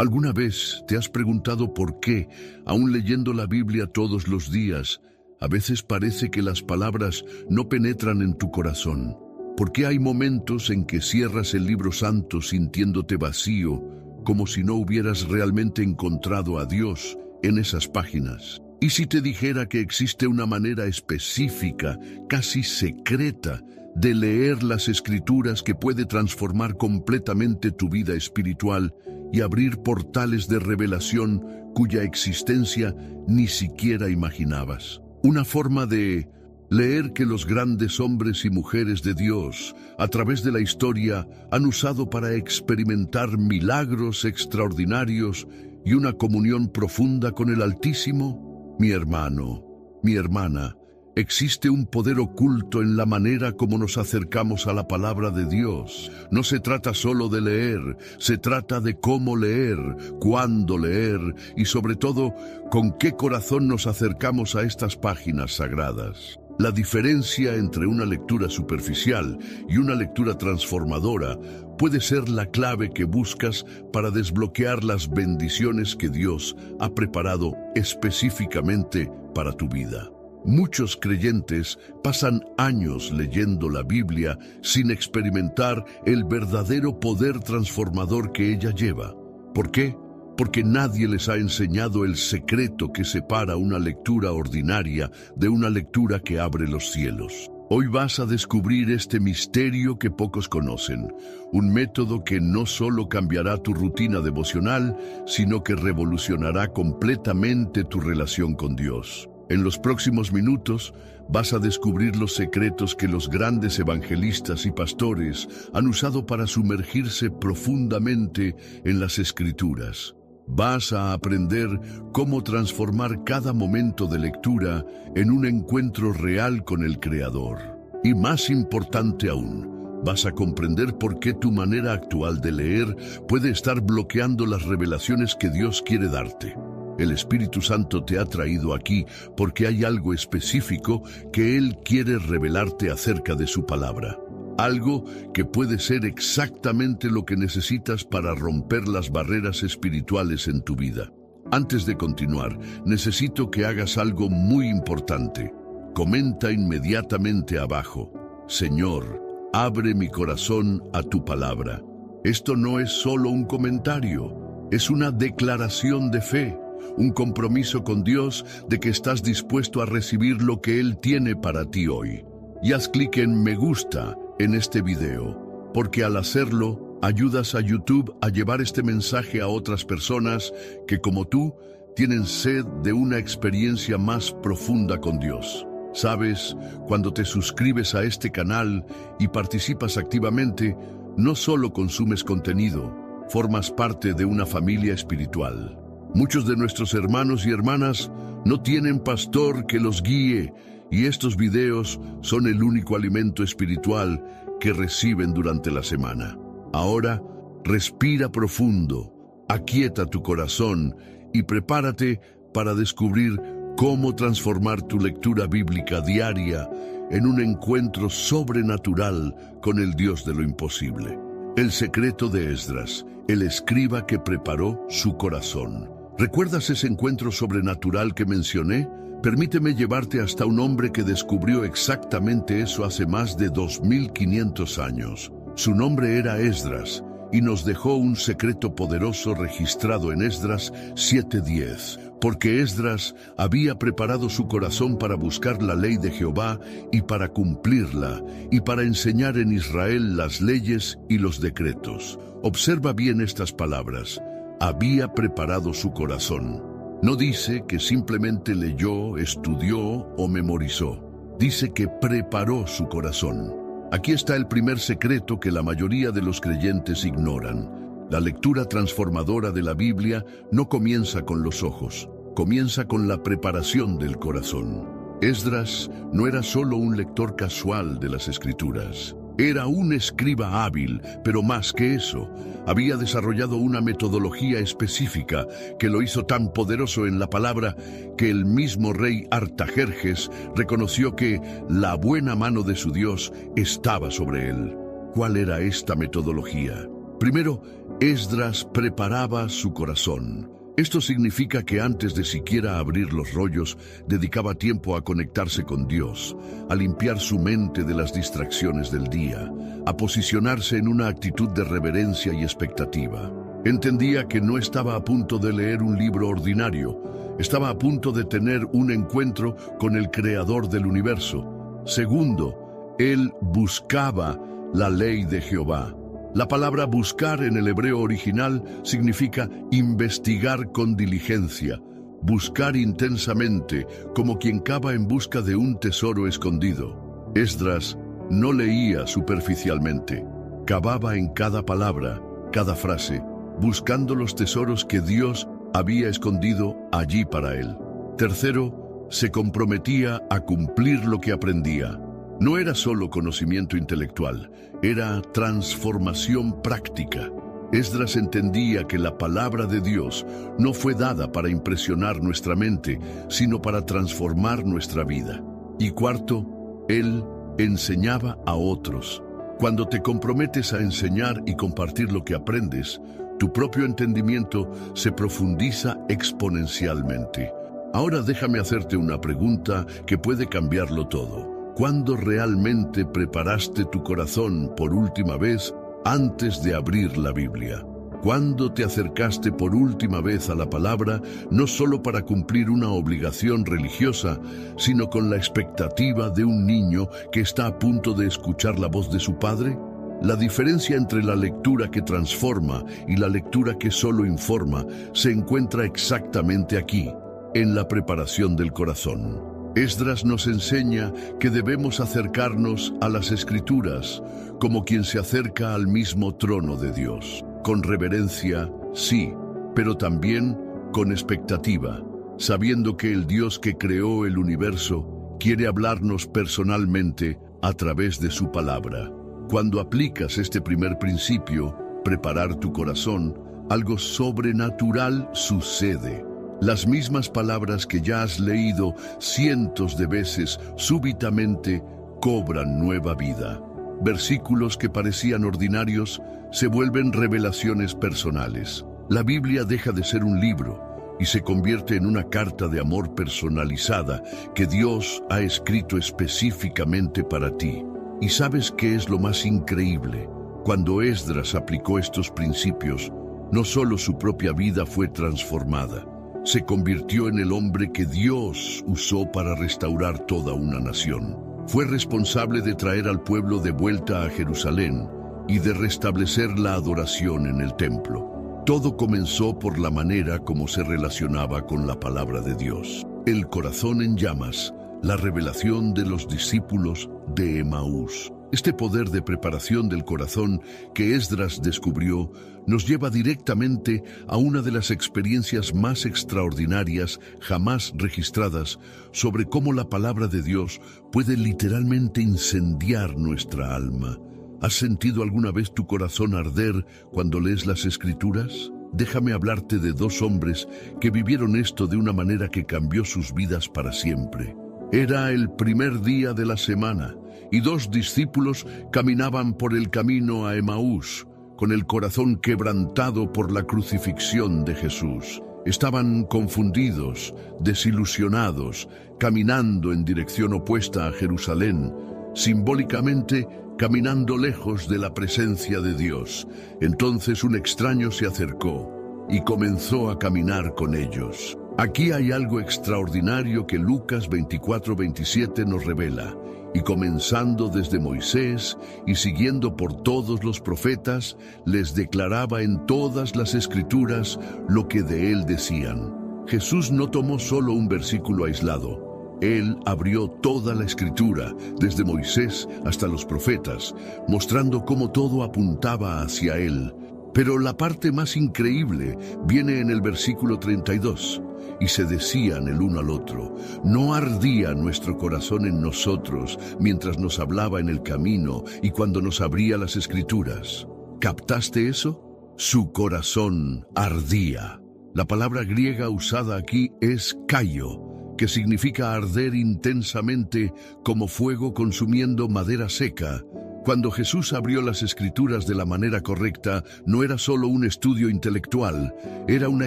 ¿Alguna vez te has preguntado por qué, aun leyendo la Biblia todos los días, a veces parece que las palabras no penetran en tu corazón? ¿Por qué hay momentos en que cierras el libro santo sintiéndote vacío, como si no hubieras realmente encontrado a Dios en esas páginas? ¿Y si te dijera que existe una manera específica, casi secreta, de leer las Escrituras que puede transformar completamente tu vida espiritual y abrir portales de revelación cuya existencia ni siquiera imaginabas? Una forma de leer que los grandes hombres y mujeres de Dios, a través de la historia, han usado para experimentar milagros extraordinarios y una comunión profunda con el Altísimo. Mi hermano, mi hermana, existe un poder oculto en la manera como nos acercamos a la palabra de Dios. No se trata solo de leer, se trata de cómo leer, cuándo leer y sobre todo, con qué corazón nos acercamos a estas páginas sagradas. La diferencia entre una lectura superficial y una lectura transformadora puede ser la clave que buscas para desbloquear las bendiciones que Dios ha preparado específicamente para tu vida. Muchos creyentes pasan años leyendo la Biblia sin experimentar el verdadero poder transformador que ella lleva. ¿Por qué? Porque nadie les ha enseñado el secreto que separa una lectura ordinaria de una lectura que abre los cielos. Hoy vas a descubrir este misterio que pocos conocen, un método que no solo cambiará tu rutina devocional, sino que revolucionará completamente tu relación con Dios. En los próximos minutos vas a descubrir los secretos que los grandes evangelistas y pastores han usado para sumergirse profundamente en las Escrituras. Vas a aprender cómo transformar cada momento de lectura en un encuentro real con el Creador. Y más importante aún, vas a comprender por qué tu manera actual de leer puede estar bloqueando las revelaciones que Dios quiere darte. El Espíritu Santo te ha traído aquí porque hay algo específico que Él quiere revelarte acerca de su palabra. Algo que puede ser exactamente lo que necesitas para romper las barreras espirituales en tu vida. Antes de continuar, necesito que hagas algo muy importante. Comenta inmediatamente abajo: Señor, abre mi corazón a tu palabra. Esto no es solo un comentario, es una declaración de fe. Un compromiso con Dios de que estás dispuesto a recibir lo que Él tiene para ti hoy. Y haz clic en me gusta en este video, porque al hacerlo, ayudas a YouTube a llevar este mensaje a otras personas que, como tú, tienen sed de una experiencia más profunda con Dios. Sabes, cuando te suscribes a este canal y participas activamente, no solo consumes contenido, formas parte de una familia espiritual. Muchos de nuestros hermanos y hermanas no tienen pastor que los guíe, y estos videos son el único alimento espiritual que reciben durante la semana. Ahora, respira profundo, aquieta tu corazón y prepárate para descubrir cómo transformar tu lectura bíblica diaria en un encuentro sobrenatural con el Dios de lo imposible. El secreto de Esdras, el escriba que preparó su corazón. ¿Recuerdas ese encuentro sobrenatural que mencioné? Permíteme llevarte hasta un hombre que descubrió exactamente eso hace más de 2500 años. Su nombre era Esdras y nos dejó un secreto poderoso registrado en Esdras 7:10, porque Esdras había preparado su corazón para buscar la ley de Jehová y para cumplirla, y para enseñar en Israel las leyes y los decretos. Observa bien estas palabras: había preparado su corazón. No dice que simplemente leyó, estudió o memorizó. Dice que preparó su corazón. Aquí está el primer secreto que la mayoría de los creyentes ignoran. La lectura transformadora de la Biblia no comienza con los ojos, comienza con la preparación del corazón. Esdras no era solo un lector casual de las Escrituras. Era un escriba hábil, pero más que eso, había desarrollado una metodología específica que lo hizo tan poderoso en la palabra que el mismo rey Artajerjes reconoció que la buena mano de su Dios estaba sobre él. ¿Cuál era esta metodología? Primero, Esdras preparaba su corazón. Esto significa que antes de siquiera abrir los rollos, dedicaba tiempo a conectarse con Dios, a limpiar su mente de las distracciones del día, a posicionarse en una actitud de reverencia y expectativa. Entendía que no estaba a punto de leer un libro ordinario, estaba a punto de tener un encuentro con el Creador del universo. Segundo, él buscaba la ley de Jehová. La palabra buscar en el hebreo original significa investigar con diligencia, buscar intensamente, como quien cava en busca de un tesoro escondido. Esdras no leía superficialmente, cavaba en cada palabra, cada frase, buscando los tesoros que Dios había escondido allí para él. Tercero, se comprometía a cumplir lo que aprendía. No era solo conocimiento intelectual, era transformación práctica. Esdras entendía que la palabra de Dios no fue dada para impresionar nuestra mente, sino para transformar nuestra vida. Y cuarto, él enseñaba a otros. Cuando te comprometes a enseñar y compartir lo que aprendes, tu propio entendimiento se profundiza exponencialmente. Ahora déjame hacerte una pregunta que puede cambiarlo todo. ¿Cuándo realmente preparaste tu corazón por última vez antes de abrir la Biblia? ¿Cuándo te acercaste por última vez a la palabra, no solo para cumplir una obligación religiosa, sino con la expectativa de un niño que está a punto de escuchar la voz de su padre? La diferencia entre la lectura que transforma y la lectura que solo informa se encuentra exactamente aquí, en la preparación del corazón. Esdras nos enseña que debemos acercarnos a las Escrituras como quien se acerca al mismo trono de Dios. Con reverencia, sí, pero también con expectativa, sabiendo que el Dios que creó el universo quiere hablarnos personalmente a través de su palabra. Cuando aplicas este primer principio, preparar tu corazón, algo sobrenatural sucede. Las mismas palabras que ya has leído cientos de veces súbitamente cobran nueva vida. Versículos que parecían ordinarios se vuelven revelaciones personales. La Biblia deja de ser un libro y se convierte en una carta de amor personalizada que Dios ha escrito específicamente para ti. ¿Y sabes qué es lo más increíble? Cuando Esdras aplicó estos principios, no solo su propia vida fue transformada, se convirtió en el hombre que Dios usó para restaurar toda una nación. Fue responsable de traer al pueblo de vuelta a Jerusalén y de restablecer la adoración en el templo. Todo comenzó por la manera como se relacionaba con la palabra de Dios. El corazón en llamas, la revelación de los discípulos de Emaús. Este poder de preparación del corazón que Esdras descubrió nos lleva directamente a una de las experiencias más extraordinarias jamás registradas sobre cómo la palabra de Dios puede literalmente incendiar nuestra alma. ¿Has sentido alguna vez tu corazón arder cuando lees las Escrituras? Déjame hablarte de dos hombres que vivieron esto de una manera que cambió sus vidas para siempre. Era el primer día de la semana y dos discípulos caminaban por el camino a Emaús, con el corazón quebrantado por la crucifixión de Jesús. Estaban confundidos, desilusionados, caminando en dirección opuesta a Jerusalén, simbólicamente caminando lejos de la presencia de Dios. Entonces un extraño se acercó y comenzó a caminar con ellos. Aquí hay algo extraordinario que Lucas 24:27 nos revela. Y comenzando desde Moisés y siguiendo por todos los profetas, les declaraba en todas las Escrituras lo que de él decían. Jesús no tomó solo un versículo aislado. Él abrió toda la Escritura, desde Moisés hasta los profetas, mostrando cómo todo apuntaba hacia él. Pero la parte más increíble viene en el versículo 32. Y se decían el uno al otro, ¿no ardía nuestro corazón en nosotros mientras nos hablaba en el camino y cuando nos abría las Escrituras? ¿Captaste eso? Su corazón ardía. La palabra griega usada aquí es kaio, que significa arder intensamente como fuego consumiendo madera seca, Cuando Jesús abrió las Escrituras de la manera correcta, no era solo un estudio intelectual, era una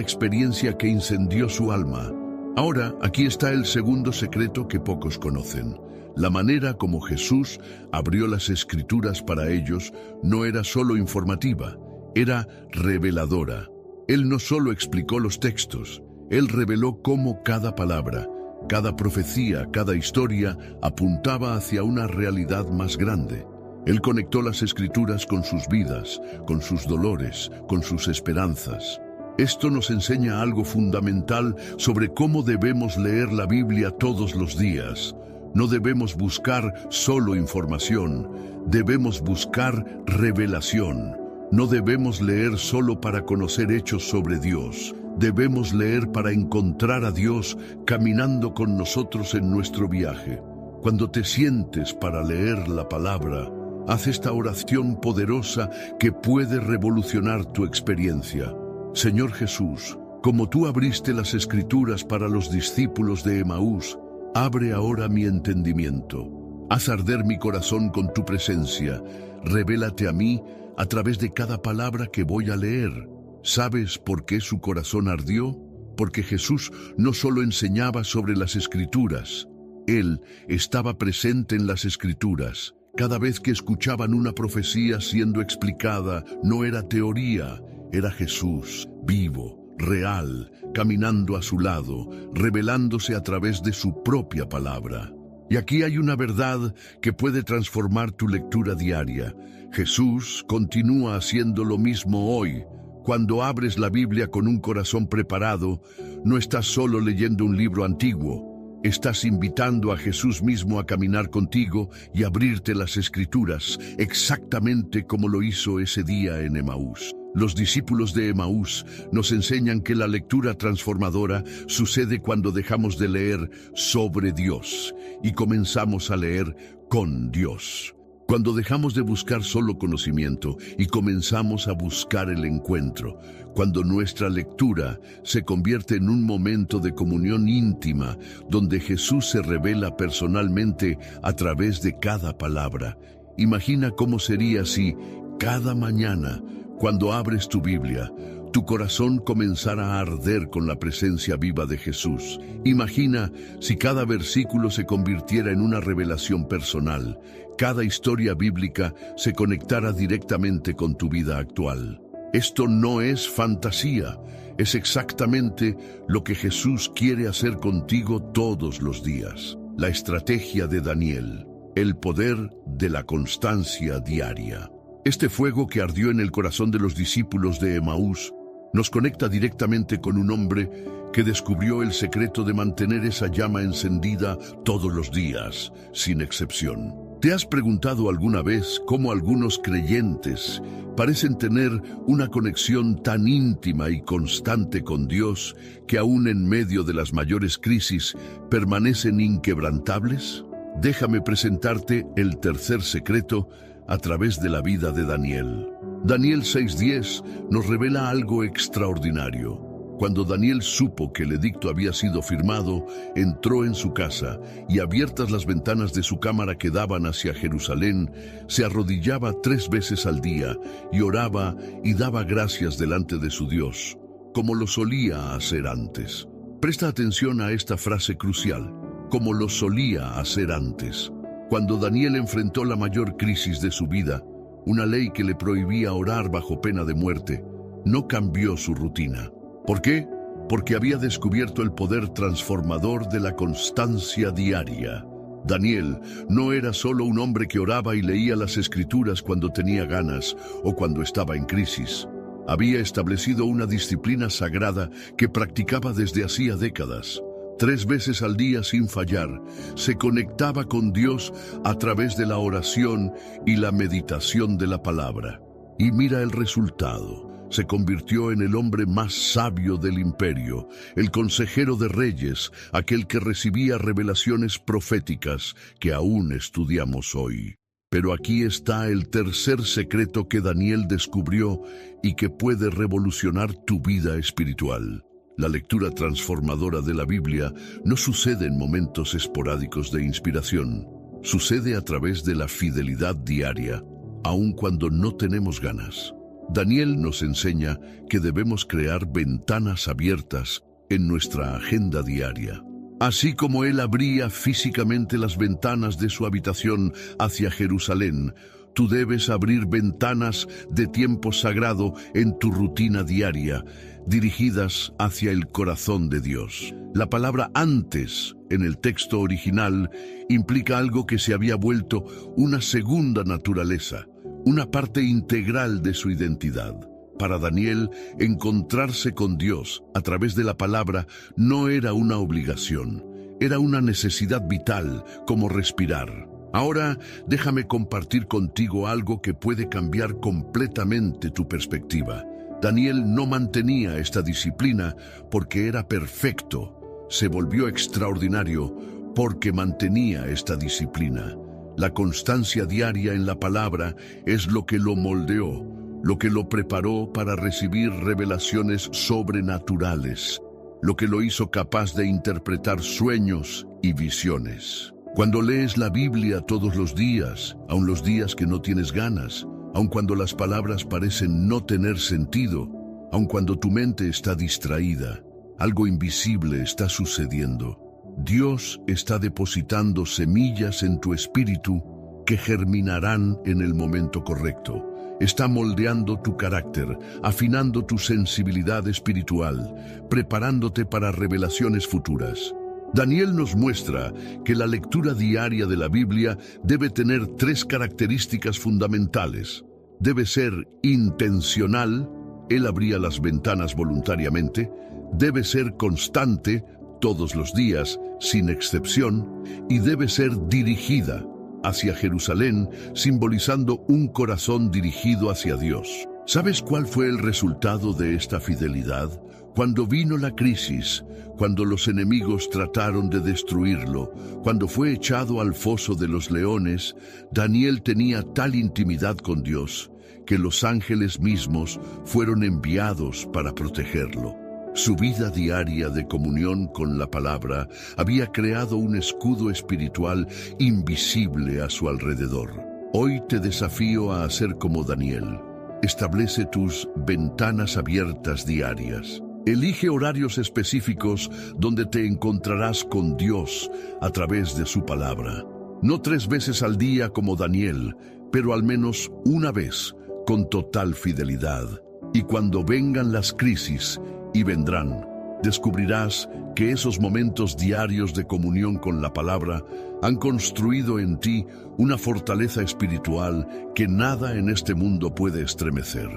experiencia que incendió su alma. Ahora, aquí está el segundo secreto que pocos conocen. La manera como Jesús abrió las Escrituras para ellos no era solo informativa, era reveladora. Él no solo explicó los textos, Él reveló cómo cada palabra, cada profecía, cada historia apuntaba hacia una realidad más grande. Él conectó las Escrituras con sus vidas, con sus dolores, con sus esperanzas. Esto nos enseña algo fundamental sobre cómo debemos leer la Biblia todos los días. No debemos buscar solo información, debemos buscar revelación. No debemos leer solo para conocer hechos sobre Dios. Debemos leer para encontrar a Dios caminando con nosotros en nuestro viaje. Cuando te sientes para leer la palabra, haz esta oración poderosa que puede revolucionar tu experiencia. Señor Jesús, como tú abriste las Escrituras para los discípulos de Emaús, abre ahora mi entendimiento. Haz arder mi corazón con tu presencia. Revélate a mí a través de cada palabra que voy a leer. ¿Sabes por qué su corazón ardió? Porque Jesús no solo enseñaba sobre las Escrituras, Él estaba presente en las Escrituras. Cada vez que escuchaban una profecía siendo explicada, no era teoría, era Jesús, vivo, real, caminando a su lado, revelándose a través de su propia palabra. Y aquí hay una verdad que puede transformar tu lectura diaria. Jesús continúa haciendo lo mismo hoy. Cuando abres la Biblia con un corazón preparado, no estás solo leyendo un libro antiguo. Estás invitando a Jesús mismo a caminar contigo y abrirte las Escrituras, exactamente como lo hizo ese día en Emaús. Los discípulos de Emaús nos enseñan que la lectura transformadora sucede cuando dejamos de leer sobre Dios y comenzamos a leer con Dios. Cuando dejamos de buscar solo conocimiento y comenzamos a buscar el encuentro, cuando nuestra lectura se convierte en un momento de comunión íntima, donde Jesús se revela personalmente a través de cada palabra. Imagina cómo sería si cada mañana, cuando abres tu Biblia, tu corazón comenzara a arder con la presencia viva de Jesús. Imagina si cada versículo se convirtiera en una revelación personal, cada historia bíblica se conectara directamente con tu vida actual. Esto no es fantasía, es exactamente lo que Jesús quiere hacer contigo todos los días. La estrategia de Daniel, el poder de la constancia diaria. Este fuego que ardió en el corazón de los discípulos de Emaús nos conecta directamente con un hombre que descubrió el secreto de mantener esa llama encendida todos los días, sin excepción. ¿Te has preguntado alguna vez cómo algunos creyentes parecen tener una conexión tan íntima y constante con Dios que aún en medio de las mayores crisis permanecen inquebrantables? Déjame presentarte el tercer secreto a través de la vida de Daniel. Daniel 6:10 nos revela algo extraordinario. Cuando Daniel supo que el edicto había sido firmado, entró en su casa y, abiertas las ventanas de su cámara que daban hacia Jerusalén, se arrodillaba 3 veces al día y oraba y daba gracias delante de su Dios, como lo solía hacer antes. Presta atención a esta frase crucial, como lo solía hacer antes. Cuando Daniel enfrentó la mayor crisis de su vida, una ley que le prohibía orar bajo pena de muerte, no cambió su rutina. ¿Por qué? Porque había descubierto el poder transformador de la constancia diaria. Daniel no era solo un hombre que oraba y leía las Escrituras cuando tenía ganas o cuando estaba en crisis. Había establecido una disciplina sagrada que practicaba desde hacía décadas. 3 veces al día sin fallar, se conectaba con Dios a través de la oración y la meditación de la palabra. Y mira el resultado. Se convirtió en el hombre más sabio del imperio, el consejero de reyes, aquel que recibía revelaciones proféticas que aún estudiamos hoy. Pero aquí está el tercer secreto que Daniel descubrió y que puede revolucionar tu vida espiritual. La lectura transformadora de la Biblia no sucede en momentos esporádicos de inspiración. sucede a través de la fidelidad diaria, aun cuando no tenemos ganas. Daniel nos enseña que debemos crear ventanas abiertas en nuestra agenda diaria. Así como él abría físicamente las ventanas de su habitación hacia Jerusalén, tú debes abrir ventanas de tiempo sagrado en tu rutina diaria, dirigidas hacia el corazón de Dios. La palabra antes, en el texto original, implica algo que se había vuelto una segunda naturaleza, una parte integral de su identidad. Para Daniel, encontrarse con Dios a través de la palabra no era una obligación, era una necesidad vital, como respirar. Ahora, déjame compartir contigo algo que puede cambiar completamente tu perspectiva. Daniel no mantenía esta disciplina porque era perfecto. Se volvió extraordinario porque mantenía esta disciplina. La constancia diaria en la palabra es lo que lo moldeó, lo que lo preparó para recibir revelaciones sobrenaturales, lo que lo hizo capaz de interpretar sueños y visiones. Cuando lees la Biblia todos los días, aun los días que no tienes ganas, aun cuando las palabras parecen no tener sentido, aun cuando tu mente está distraída, algo invisible está sucediendo. Dios está depositando semillas en tu espíritu que germinarán en el momento correcto. Está moldeando tu carácter, afinando tu sensibilidad espiritual, preparándote para revelaciones futuras. Daniel nos muestra que la lectura diaria de la Biblia debe tener 3 características fundamentales. Debe ser intencional, él abría las ventanas voluntariamente. Debe ser constante, todos los días, sin excepción, y debe ser dirigida hacia Jerusalén, simbolizando un corazón dirigido hacia Dios. ¿Sabes cuál fue el resultado de esta fidelidad? Cuando vino la crisis, cuando los enemigos trataron de destruirlo, cuando fue echado al foso de los leones, Daniel tenía tal intimidad con Dios que los ángeles mismos fueron enviados para protegerlo. Su vida diaria de comunión con la palabra había creado un escudo espiritual invisible a su alrededor. Hoy te desafío a hacer como Daniel. Establece tus ventanas abiertas diarias. Elige horarios específicos donde te encontrarás con Dios a través de su palabra. No 3 veces al día como Daniel, pero al menos una vez con total fidelidad. Y cuando vengan las crisis, y vendrán, descubrirás que esos momentos diarios de comunión con la palabra han construido en ti una fortaleza espiritual que nada en este mundo puede estremecer.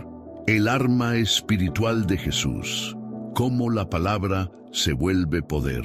El arma espiritual de Jesús. Cómo la palabra se vuelve poder.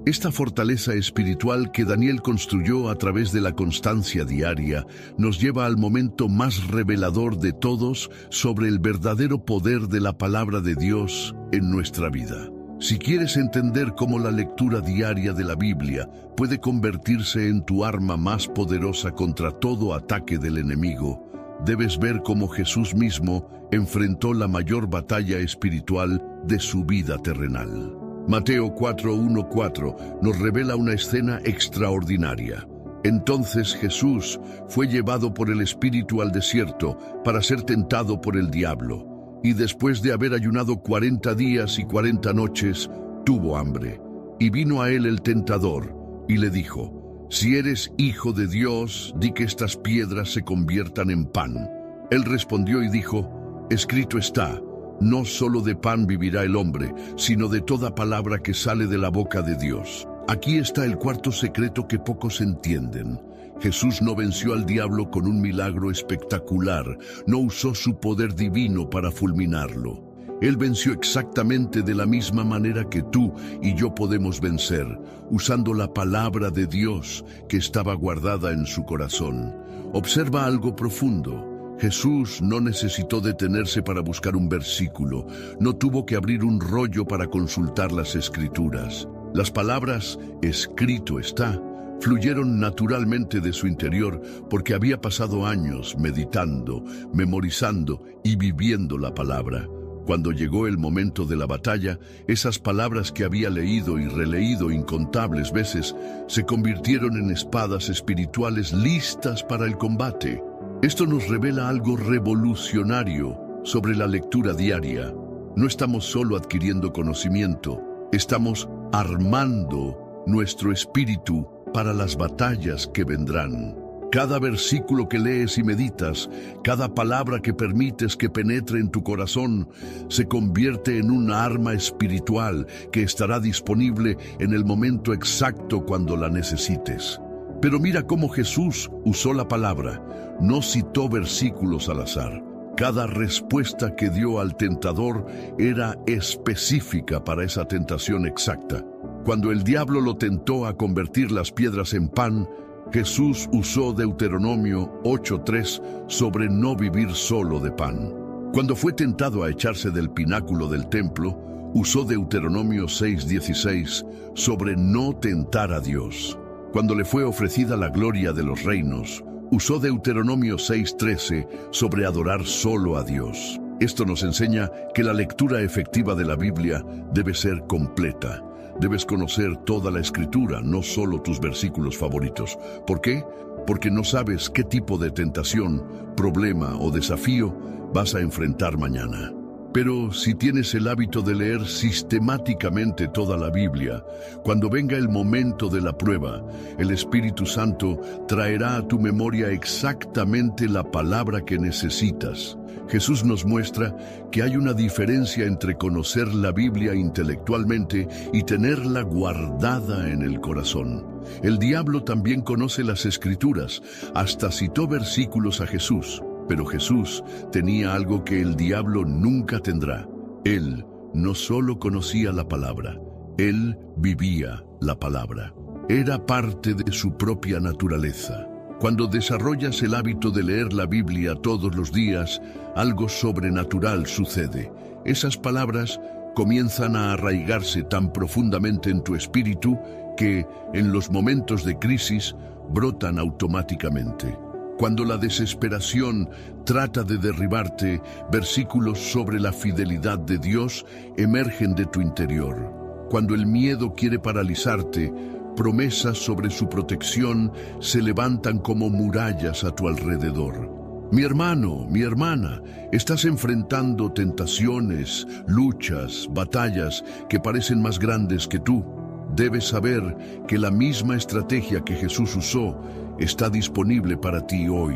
Esta fortaleza espiritual que Daniel construyó a través de la constancia diaria nos lleva al momento más revelador de todos sobre el verdadero poder de la palabra de Dios en nuestra vida. Si quieres entender cómo la lectura diaria de la Biblia puede convertirse en tu arma más poderosa contra todo ataque del enemigo, debes ver cómo Jesús mismo enfrentó la mayor batalla espiritual de su vida terrenal. Mateo 4:1-4 nos revela una escena extraordinaria. Entonces Jesús fue llevado por el Espíritu al desierto para ser tentado por el diablo, y después de haber ayunado 40 días y 40 noches, tuvo hambre. Y vino a él el tentador, y le dijo: «Si eres hijo de Dios, di que estas piedras se conviertan en pan». Él respondió y dijo: «Escrito está, no solo de pan vivirá el hombre, sino de toda palabra que sale de la boca de Dios». Aquí está el cuarto secreto que pocos entienden. Jesús no venció al diablo con un milagro espectacular, no usó su poder divino para fulminarlo. Él venció exactamente de la misma manera que tú y yo podemos vencer, usando la palabra de Dios que estaba guardada en su corazón. Observa algo profundo. Jesús no necesitó detenerse para buscar un versículo, no tuvo que abrir un rollo para consultar las Escrituras. Las palabras «escrito está» fluyeron naturalmente de su interior porque había pasado años meditando, memorizando y viviendo la palabra. Cuando llegó el momento de la batalla, esas palabras que había leído y releído incontables veces se convirtieron en espadas espirituales listas para el combate. Esto nos revela algo revolucionario sobre la lectura diaria. No estamos solo adquiriendo conocimiento, estamos armando nuestro espíritu para las batallas que vendrán. Cada versículo que lees y meditas, cada palabra que permites que penetre en tu corazón, se convierte en un arma espiritual que estará disponible en el momento exacto cuando la necesites. Pero mira cómo Jesús usó la palabra, no citó versículos al azar. Cada respuesta que dio al tentador era específica para esa tentación exacta. Cuando el diablo lo tentó a convertir las piedras en pan, Jesús usó Deuteronomio 8:3 sobre no vivir solo de pan. Cuando fue tentado a echarse del pináculo del templo, usó Deuteronomio 6:16 sobre no tentar a Dios. Cuando le fue ofrecida la gloria de los reinos, usó Deuteronomio 6:13 sobre adorar solo a Dios. Esto nos enseña que la lectura efectiva de la Biblia debe ser completa. Debes conocer toda la Escritura, no solo tus versículos favoritos. ¿Por qué? Porque no sabes qué tipo de tentación, problema o desafío vas a enfrentar mañana. Pero si tienes el hábito de leer sistemáticamente toda la Biblia, cuando venga el momento de la prueba, el Espíritu Santo traerá a tu memoria exactamente la palabra que necesitas. Jesús nos muestra que hay una diferencia entre conocer la Biblia intelectualmente y tenerla guardada en el corazón. El diablo también conoce las Escrituras, hasta citó versículos a Jesús. Pero Jesús tenía algo que el diablo nunca tendrá. Él no solo conocía la palabra, él vivía la palabra. Era parte de su propia naturaleza. Cuando desarrollas el hábito de leer la Biblia todos los días, algo sobrenatural sucede. Esas palabras comienzan a arraigarse tan profundamente en tu espíritu que, en los momentos de crisis, brotan automáticamente. Cuando la desesperación trata de derribarte, versículos sobre la fidelidad de Dios emergen de tu interior. Cuando el miedo quiere paralizarte, promesas sobre su protección se levantan como murallas a tu alrededor. Mi hermano, mi hermana, estás enfrentando tentaciones, luchas, batallas que parecen más grandes que tú. Debes saber que la misma estrategia que Jesús usó está disponible para ti hoy.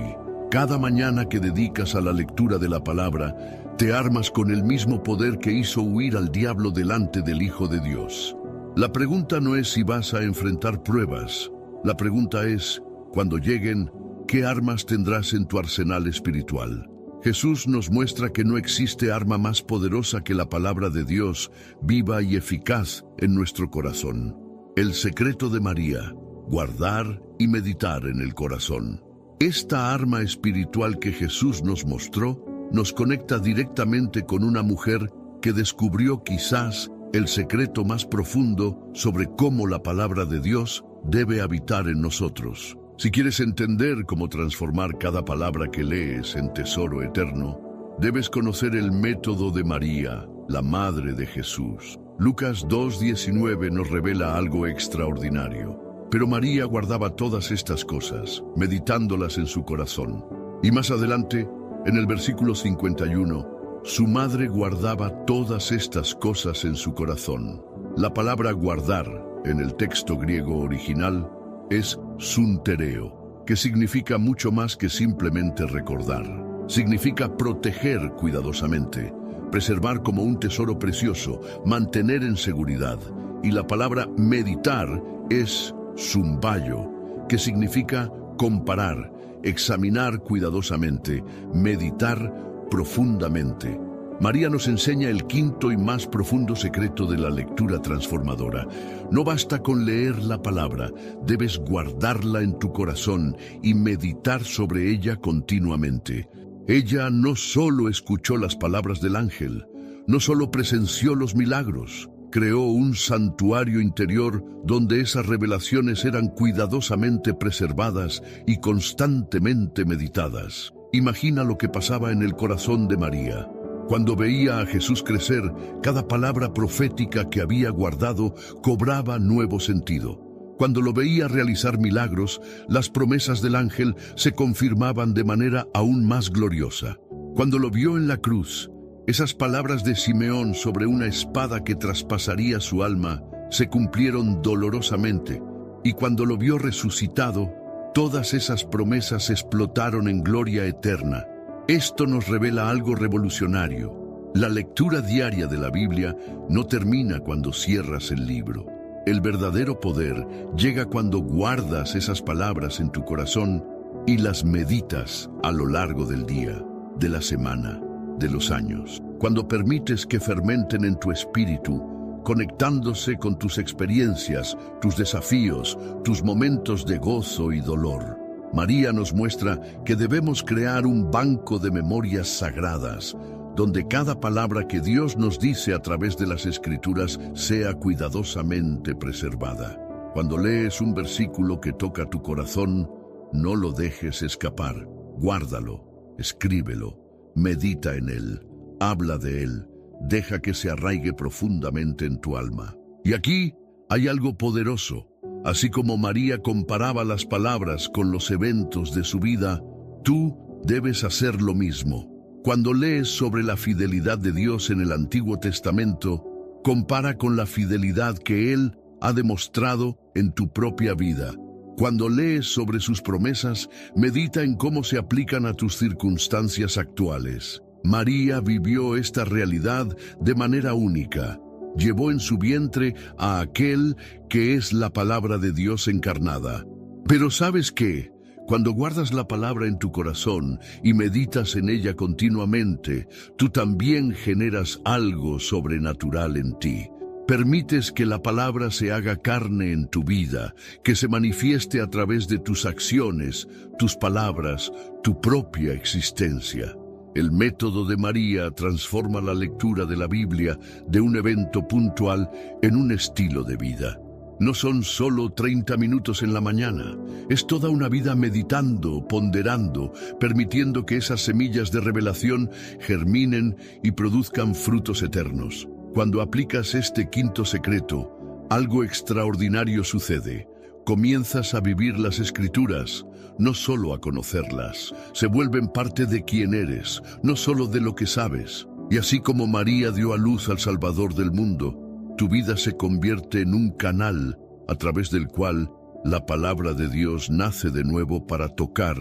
Cada mañana que dedicas a la lectura de la palabra, te armas con el mismo poder que hizo huir al diablo delante del Hijo de Dios. La pregunta no es si vas a enfrentar pruebas. La pregunta es, cuando lleguen, ¿qué armas tendrás en tu arsenal espiritual? Jesús nos muestra que no existe arma más poderosa que la palabra de Dios, viva y eficaz en nuestro corazón. El secreto de María: guardar y meditar en el corazón. Esta arma espiritual que Jesús nos mostró nos conecta directamente con una mujer que descubrió quizás el secreto más profundo sobre cómo la palabra de Dios debe habitar en nosotros. Si quieres entender cómo transformar cada palabra que lees en tesoro eterno, debes conocer el método de María, la Madre de Jesús. Lucas 2:19 nos revela algo extraordinario. Pero María guardaba todas estas cosas, meditándolas en su corazón. Y más adelante, en el versículo 51, su madre guardaba todas estas cosas en su corazón. La palabra guardar, en el texto griego original, es suntereo, que significa mucho más que simplemente recordar. Significa proteger cuidadosamente, preservar como un tesoro precioso, mantener en seguridad. Y la palabra meditar es zumbayo, que significa comparar, examinar cuidadosamente, meditar profundamente. María nos enseña el quinto y más profundo secreto de la lectura transformadora. No basta con leer la palabra, debes guardarla en tu corazón y meditar sobre ella continuamente. Ella no solo escuchó las palabras del ángel, no solo presenció los milagros, creó un santuario interior donde esas revelaciones eran cuidadosamente preservadas y constantemente meditadas. Imagina lo que pasaba en el corazón de María. Cuando veía a Jesús crecer, cada palabra profética que había guardado cobraba nuevo sentido. Cuando lo veía realizar milagros, las promesas del ángel se confirmaban de manera aún más gloriosa. Cuando lo vio en la cruz, esas palabras de Simeón sobre una espada que traspasaría su alma se cumplieron dolorosamente. Y cuando lo vio resucitado, todas esas promesas explotaron en gloria eterna. Esto nos revela algo revolucionario. La lectura diaria de la Biblia no termina cuando cierras el libro. El verdadero poder llega cuando guardas esas palabras en tu corazón y las meditas a lo largo del día, de la semana, de los años. Cuando permites que fermenten en tu espíritu, conectándose con tus experiencias, tus desafíos, tus momentos de gozo y dolor. María nos muestra que debemos crear un banco de memorias sagradas, donde cada palabra que Dios nos dice a través de las Escrituras sea cuidadosamente preservada. Cuando lees un versículo que toca tu corazón, no lo dejes escapar. Guárdalo, escríbelo, medita en él, habla de él, deja que se arraigue profundamente en tu alma. Y aquí hay algo poderoso. Así como María comparaba las palabras con los eventos de su vida, tú debes hacer lo mismo. Cuando lees sobre la fidelidad de Dios en el Antiguo Testamento, compara con la fidelidad que Él ha demostrado en tu propia vida. Cuando lees sobre sus promesas, medita en cómo se aplican a tus circunstancias actuales. María vivió esta realidad de manera única. Llevó en su vientre a aquel que es la palabra de Dios encarnada. Pero ¿sabes qué? Cuando guardas la palabra en tu corazón y meditas en ella continuamente, tú también generas algo sobrenatural en ti. Permites que la palabra se haga carne en tu vida, que se manifieste a través de tus acciones, tus palabras, tu propia existencia. El método de María transforma la lectura de la Biblia de un evento puntual en un estilo de vida. No son solo 30 minutos en la mañana, es toda una vida meditando, ponderando, permitiendo que esas semillas de revelación germinen y produzcan frutos eternos. Cuando aplicas este quinto secreto, algo extraordinario sucede. Comienzas a vivir las Escrituras, no solo a conocerlas. Se vuelven parte de quién eres, no solo de lo que sabes. Y así como María dio a luz al Salvador del mundo, tu vida se convierte en un canal a través del cual la palabra de Dios nace de nuevo para tocar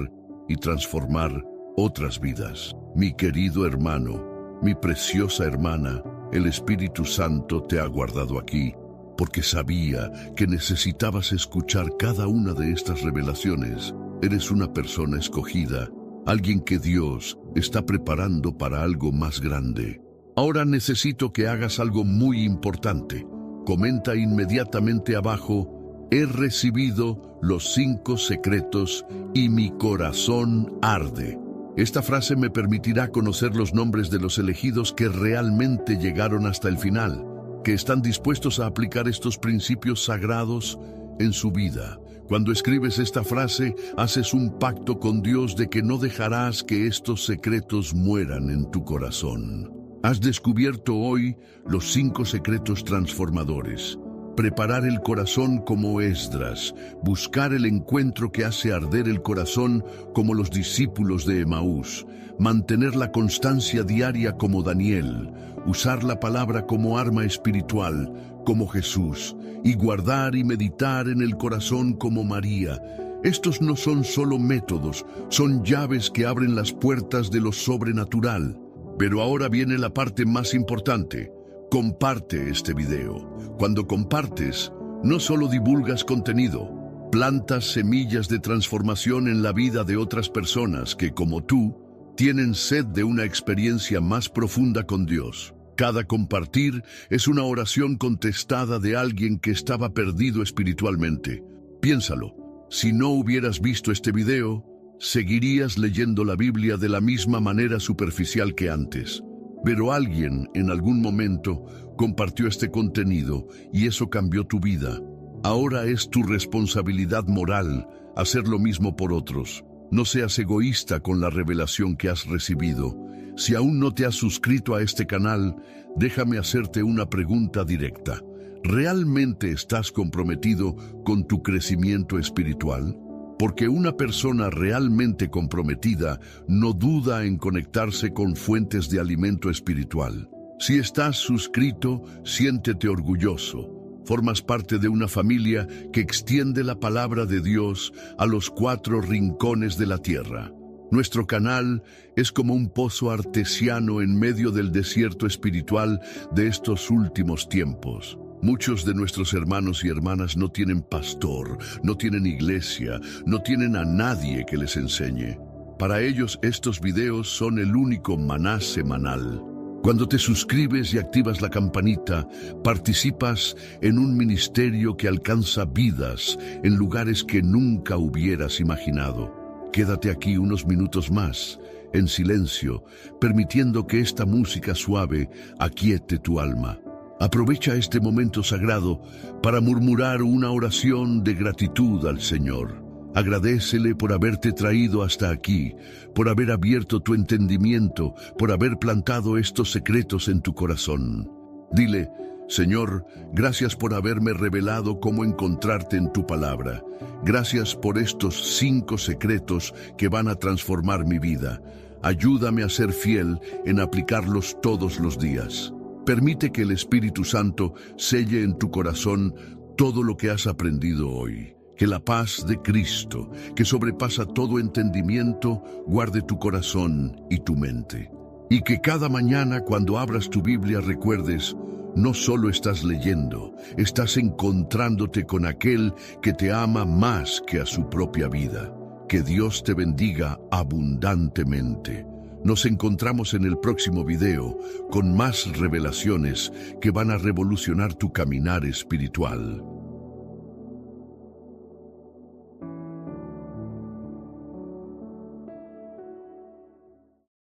y transformar otras vidas. Mi querido hermano, mi preciosa hermana, el Espíritu Santo te ha guardado aquí, porque sabía que necesitabas escuchar cada una de estas revelaciones. Eres una persona escogida, alguien que Dios está preparando para algo más grande. Ahora necesito que hagas algo muy importante. Comenta inmediatamente abajo: he recibido los 5 secretos y mi corazón arde. Esta frase me permitirá conocer los nombres de los elegidos que realmente llegaron hasta el final, que están dispuestos a aplicar estos principios sagrados en su vida. Cuando escribes esta frase, haces un pacto con Dios de que no dejarás que estos secretos mueran en tu corazón. Has descubierto hoy los 5 secretos transformadores. Preparar el corazón como Esdras, buscar el encuentro que hace arder el corazón como los discípulos de Emaús, mantener la constancia diaria como Daniel, usar la palabra como arma espiritual como Jesús y guardar y meditar en el corazón como María. Estos no son solo métodos, son llaves que abren las puertas de lo sobrenatural. Pero ahora viene la parte más importante. Comparte este video. Cuando compartes, no solo divulgas contenido, plantas semillas de transformación en la vida de otras personas que, como tú, tienen sed de una experiencia más profunda con Dios. Cada compartir es una oración contestada de alguien que estaba perdido espiritualmente. Piénsalo, si no hubieras visto este video, seguirías leyendo la Biblia de la misma manera superficial que antes. Pero alguien, en algún momento, compartió este contenido y eso cambió tu vida. Ahora es tu responsabilidad moral hacer lo mismo por otros. No seas egoísta con la revelación que has recibido. Si aún no te has suscrito a este canal, déjame hacerte una pregunta directa. ¿Realmente estás comprometido con tu crecimiento espiritual? Porque una persona realmente comprometida no duda en conectarse con fuentes de alimento espiritual. Si estás suscrito, siéntete orgulloso. Formas parte de una familia que extiende la palabra de Dios a los 4 rincones de la tierra. Nuestro canal es como un pozo artesiano en medio del desierto espiritual de estos últimos tiempos. Muchos de nuestros hermanos y hermanas no tienen pastor, no tienen iglesia, no tienen a nadie que les enseñe. Para ellos estos videos son el único maná semanal. Cuando te suscribes y activas la campanita, participas en un ministerio que alcanza vidas en lugares que nunca hubieras imaginado. Quédate aquí unos minutos más, en silencio, permitiendo que esta música suave aquiete tu alma. Aprovecha este momento sagrado para murmurar una oración de gratitud al Señor. Agradécele por haberte traído hasta aquí, por haber abierto tu entendimiento, por haber plantado estos secretos en tu corazón. Dile: Señor, gracias por haberme revelado cómo encontrarte en tu palabra. Gracias por estos 5 secretos que van a transformar mi vida. Ayúdame a ser fiel en aplicarlos todos los días. Permite que el Espíritu Santo selle en tu corazón todo lo que has aprendido hoy. Que la paz de Cristo, que sobrepasa todo entendimiento, guarde tu corazón y tu mente. Y que cada mañana cuando abras tu Biblia recuerdes: no solo estás leyendo, estás encontrándote con aquel que te ama más que a su propia vida. Que Dios te bendiga abundantemente. Nos encontramos en el próximo video con más revelaciones que van a revolucionar tu caminar espiritual.